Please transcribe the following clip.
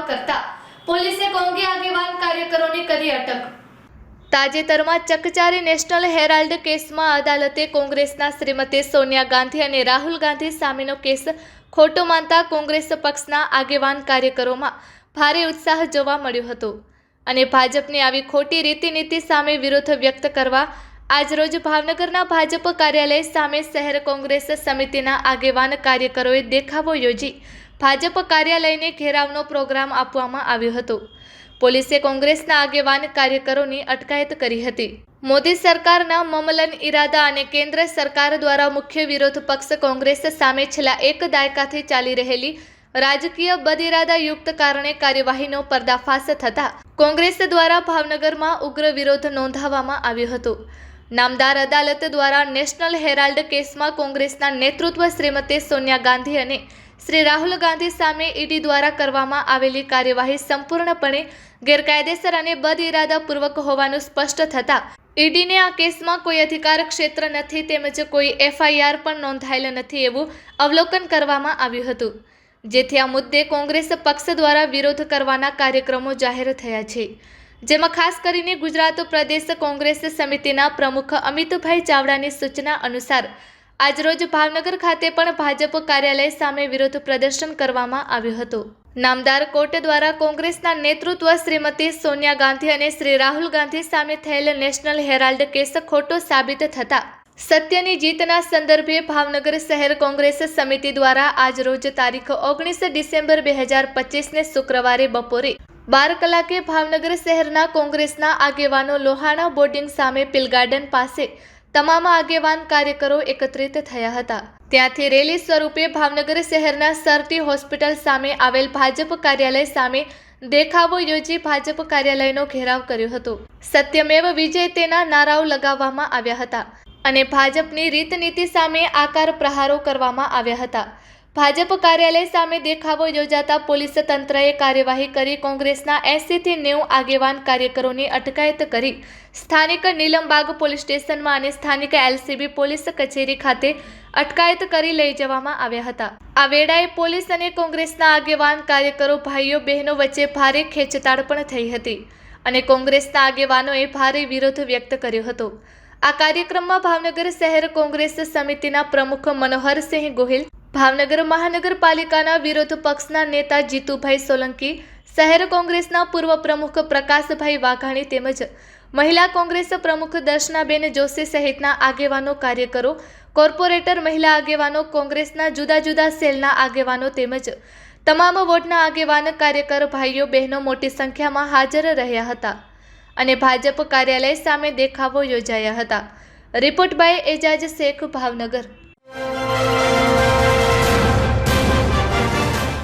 ઘેરાવ કરતા પોલીસે કોંગી આગેવાન કાર્યકરોને કરી અટક। તાજેતરમાં ચકચારી નેશનલ હેરાલ્ડ કેસમાં અદાલતે કોંગ્રેસના શ્રીમતી સોનિયા ગાંધી અને રાહુલ ગાંધી સામેનો કેસ ખોટો માનતા કોંગ્રેસ પક્ષના આગેવાન કાર્યકરોમાં ભારે ઉત્સાહ જોવા મળ્યો હતો અને ભાજપની આવી ખોટી રીતિનીતિ સામે વિરોધ વ્યક્ત કરવા આજરોજ ભાવનગરના ભાજપ કાર્યાલય સામે શહેર કોંગ્રેસ સમિતિના આગેવાન કાર્યકરોએ દેખાવો યોજી ભાજપ કાર્યાલયને ઘેરાવનો પ્રોગ્રામ આપવામાં આવ્યો હતો। પોલીસે કોંગ્રેસના આગેવાન કાર્યકરોની અટકાયત કરી હતી। મોદી સરકારના મમલન ઇરાદા અને કેન્દ્ર સરકાર દ્વારા મુખ્ય વિરોધ પક્ષ કોંગ્રેસ સામે છેલ્લા એક દાયકાથી ચાલી રહેલી રાજકીય બદઇરાદાયુક્ત કારણે કાર્યવાહીનો પર્દાફાશ થતાં કોંગ્રેસ દ્વારા ભાવનગરમાં ઉગ્ર વિરોધ નોંધાવવામાં આવ્યો હતો। નામદાર અદાલત દ્વારા નેશનલ હેરાલ્ડ કેસમાં કોંગ્રેસના નેતૃત્વ શ્રીમતી સોનિયા ગાંધી અને શ્રી રાહુલ ગાંધી સામે ઈડી દ્વારા કરવામાં આવેલી કાર્યવાહી સંપૂર્ણપણે ગેરકાયદેસર અને બદઇરાદાપૂર્વક હોવાનું સ્પષ્ટ થતાં ઈડીને આ કેસમાં કોઈ અધિકાર ક્ષેત્ર નથી તેમજ કોઈ એફઆઈઆર પણ નોંધાયેલ નથી એવું અવલોકન કરવામાં આવ્યું હતું, જેથી આ મુદ્દે કોંગ્રેસ પક્ષ દ્વારા વિરોધ કરવાના કાર્યક્રમો જાહેર થયા છે, જેમાં ખાસ કરીને ગુજરાત પ્રદેશ કોંગ્રેસ સમિતિના પ્રમુખ અમિતભાઈ ચાવડાની સૂચના અનુસાર આજરોજ ભાવનગર ખાતે પણ ભાજપ કાર્યાલય સામે વિરોધ પ્રદર્શન કરવામાં આવ્યો હતો। નામદાર કોર્ટ દ્વારા કોંગ્રેસના નેતૃત્વ શ્રીમતી સોનિયા ગાંધી અને શ્રી રાહુલ ગાંધી સામે થયેલ નેશનલ હેરાલ્ડ કેસ ખોટો સાબિત થતા સત્યની જીતના સંદર્ભે ભાવનગર શહેર કોંગ્રેસ સમિતિ દ્વારા આજરોજ તારીખ 19 ડિસેમ્બર 2025ને શુક્રવારે બપોરે 12 કલાકે ભાવનગર શહેરના કોંગ્રેસના આગેવાનો લોહાણા બોર્ડિંગ સામે પિલ ગાર્ડન પાસે તમામ આગેવાન કાર્યકરો એકત્રિત થયા હતા। ત્યાંથી રેલી સ્વરૂપે ભાવનગર શહેરના સરટી હોસ્પિટલ સામે આવેલ ભાજપ કાર્યાલય સામે દેખાવો યોજી ભાજપ કાર્યાલયનો ઘેરાવ કર્યો હતો। સત્યમેવ વિજય તેના નારાઓ લગાવવામાં આવ્યા હતા અને ભાજપની રીતનીતિ સામે આકાર પ્રહારો કરવામાં આવ્યા હતા। ભાજપ કાર્યાલય સામે દેખાવો યોજાતા પોલીસ તંત્રએ કાર્યવાહી કરી કોંગ્રેસના 80 થી 90 આગેવાન કાર્યકરોની અટકાયત કરી સ્થાનિક નીલમબાગ પોલીસ સ્ટેશનમાં અને સ્થાનિક એલસીબી પોલીસ કચેરી ખાતે અટકાયત કરી લઈ જવામાં આવ્યા હતા। આ વેળાએ પોલીસ અને કોંગ્રેસના આગેવાન કાર્યકરો ભાઈઓ બહેનો વચ્ચે ભારે ખેંચતાણ પણ થઈ હતી અને કોંગ્રેસના આગેવાનોએ ભારે વિરોધ વ્યક્ત કર્યો હતો। આ કાર્યક્રમમાં ભાવનગર શહેર કોંગ્રેસ સમિતિના પ્રમુખ મનોહરસિંહ ગોહિલ, ભાવનગર મહાનગરપાલિકાના વિરોધ પક્ષના નેતા જીતુભાઈ સોલંકી, શહેર કોંગ્રેસના પૂર્વ પ્રમુખ પ્રકાશભાઈ વાઘાણી તેમજ મહિલા કોંગ્રેસ પ્રમુખ દર્શનાબેન જોશી સહિતના આગેવાનો કાર્યકરો, કોર્પોરેટર મહિલા આગેવાનો, કોંગ્રેસના જુદા જુદા સેલના આગેવાનો તેમજ તમામ વોર્ડના આગેવાન કાર્યકર ભાઈઓ બહેનો મોટી સંખ્યામાં હાજર રહ્યા હતા અને ભાજપ કાર્યાલય સામે દેખાવો યોજાયા હતા। Report by Ejaz Shaikh, Bhavnagar.